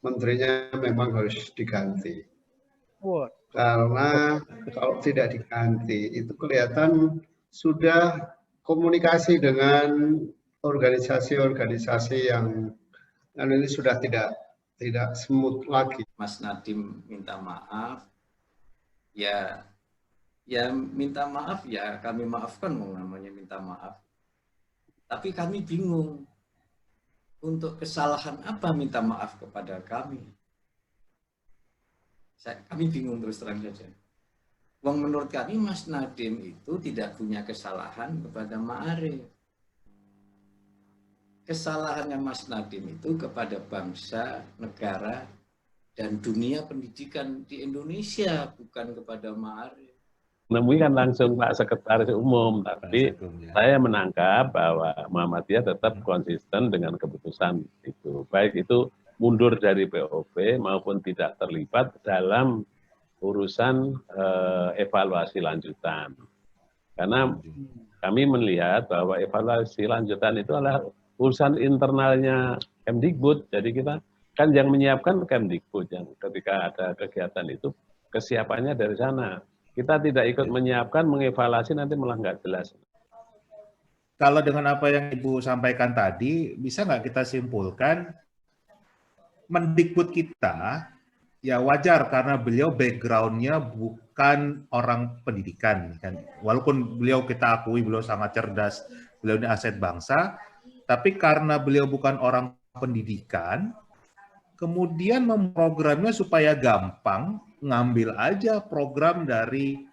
menterinya memang harus diganti. What? Karena kalau tidak diganti itu kelihatan sudah komunikasi dengan organisasi-organisasi yang ini sudah tidak smooth lagi. Mas Nadiem minta maaf, ya minta maaf ya kami maafkan, namanya minta maaf. Tapi kami bingung untuk kesalahan apa minta maaf kepada kami. Kami bingung terus terang saja. Menurut kami Mas Nadiem itu tidak punya kesalahan kepada Ma'arif. Kesalahannya Mas Nadiem itu kepada bangsa, negara, dan dunia pendidikan di Indonesia, bukan kepada Ma'arif. Menemui kan langsung Pak Sekretaris Umum, tapi saya menangkap bahwa Muhammadiyah tetap konsisten dengan keputusan itu. Baik itu mundur dari POP maupun tidak terlibat dalam urusan evaluasi lanjutan. Karena kami melihat bahwa evaluasi lanjutan itu adalah urusan internalnya Kemdikbud. Jadi kita kan yang menyiapkan Kemdikbud, yang ketika ada kegiatan itu kesiapannya dari sana. Kita tidak ikut menyiapkan, mengevaluasi nanti malah nggak jelas. Kalau dengan apa yang Ibu sampaikan tadi, bisa nggak kita simpulkan Mendikbud kita ya wajar karena beliau background-nya bukan orang pendidikan kan. Walaupun beliau kita akui beliau sangat cerdas, beliau ini aset bangsa, tapi karena beliau bukan orang pendidikan, kemudian memprogramnya supaya gampang, ngambil aja program dari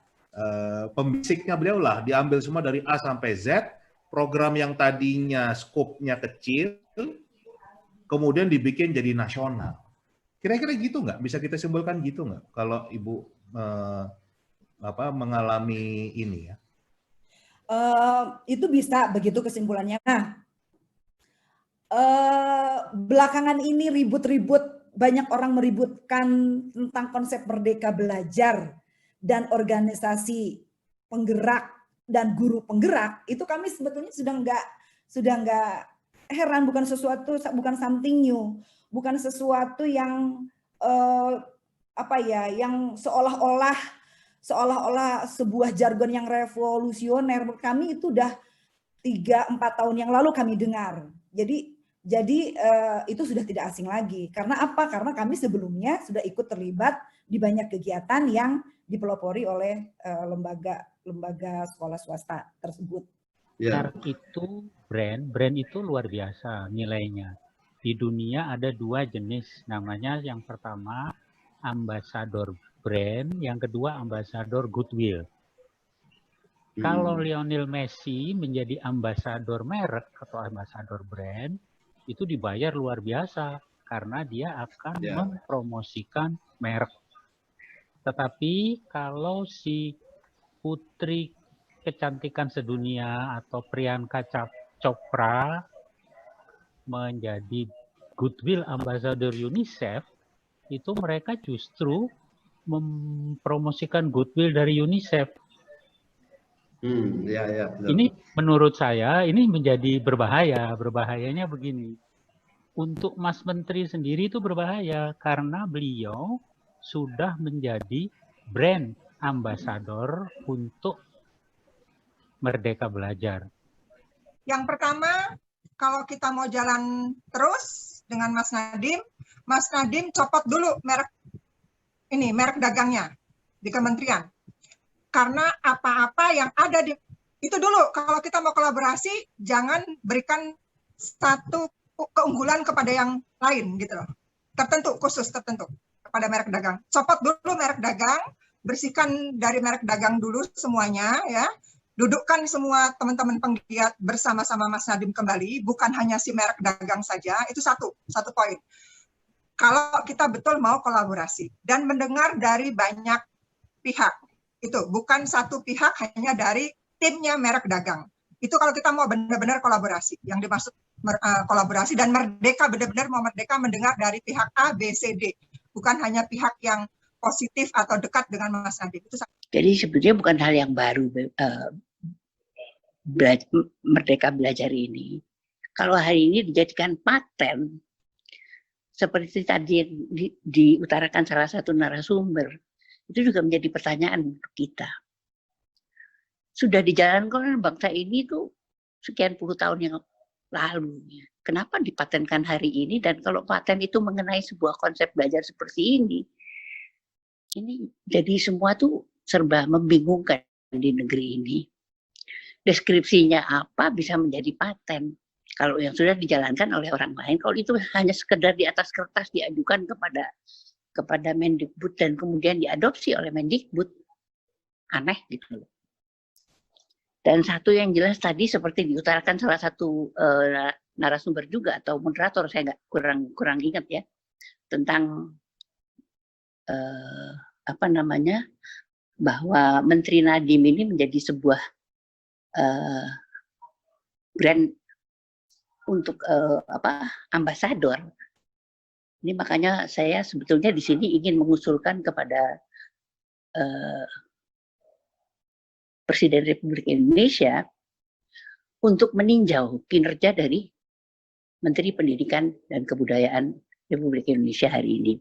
pembisiknya beliau lah, diambil semua dari A sampai Z, program yang tadinya skopnya kecil, kemudian dibikin jadi nasional. Kira-kira gitu nggak? Bisa kita simpulkan gitu nggak? Kalau Ibu mengalami ini ya? Itu bisa begitu kesimpulannya. Nah, belakangan ini ribut-ribut, banyak orang meributkan tentang konsep merdeka belajar dan organisasi penggerak dan guru penggerak. Itu kami sebetulnya sudah nggak heran, bukan sesuatu, bukan something new, bukan sesuatu yang yang seolah-olah sebuah jargon yang revolusioner. Kami itu udah 3-4 tahun yang lalu kami dengar. Jadi itu sudah tidak asing lagi. Karena apa? Karena kami sebelumnya sudah ikut terlibat di banyak kegiatan yang dipelopori oleh lembaga sekolah swasta tersebut. Merek itu brand itu luar biasa nilainya. Di dunia ada 2 jenis, namanya yang pertama ambassador brand, yang kedua ambassador goodwill. Kalau Lionel Messi menjadi ambasador merek atau ambasador brand, itu dibayar luar biasa karena dia akan mempromosikan merek. Tetapi kalau si putri kecantikan sedunia atau Priyanka Chopra menjadi goodwill ambassador UNICEF, itu mereka justru mempromosikan goodwill dari UNICEF. Ini menurut saya ini menjadi berbahaya. Berbahayanya begini. Untuk Mas Menteri sendiri itu berbahaya karena beliau sudah menjadi brand ambassador untuk Merdeka Belajar. Yang pertama, kalau kita mau jalan terus dengan Mas Nadiem copot dulu merek dagangnya di kementerian. Karena apa-apa yang ada di itu dulu, kalau kita mau kolaborasi, jangan berikan satu keunggulan kepada yang lain gitu loh. Khusus tertentu kepada merek dagang. Copot dulu merek dagang, bersihkan dari merek dagang dulu semuanya ya. Dudukkan semua teman-teman penggiat bersama-sama Mas Nadiem kembali, bukan hanya si merek dagang saja. Itu satu poin. Kalau kita betul mau kolaborasi dan mendengar dari banyak pihak, itu bukan satu pihak hanya dari timnya merek dagang. Itu kalau kita mau benar-benar kolaborasi, yang dimaksud kolaborasi dan merdeka, benar-benar mau merdeka mendengar dari pihak A, B, C, D, bukan hanya pihak yang positif atau dekat dengan Mas Nadiem. Itu jadi sebetulnya bukan hal yang baru Merdeka Belajar ini. Kalau hari ini dijadikan paten, seperti tadi yang diutarakan salah satu narasumber, itu juga menjadi pertanyaan untuk kita. Sudah dijalankan bangsa ini tuh sekian puluh tahun yang lalu. Kenapa dipatenkan hari ini? Dan kalau paten itu mengenai sebuah konsep belajar seperti ini jadi semua tuh serba membingungkan di negeri ini. Deskripsinya apa bisa menjadi paten kalau yang sudah dijalankan oleh orang lain. Kalau itu hanya sekedar di atas kertas diajukan kepada Mendikbud dan kemudian diadopsi oleh Mendikbud, aneh gitu loh. Dan satu yang jelas tadi seperti diutarakan salah satu narasumber juga atau moderator, saya nggak kurang ingat ya, tentang bahwa Menteri Nadiem ini menjadi sebuah brand untuk ambasador. Ini makanya saya sebetulnya di sini ingin mengusulkan kepada Presiden Republik Indonesia untuk meninjau kinerja dari Menteri Pendidikan dan Kebudayaan Republik Indonesia hari ini.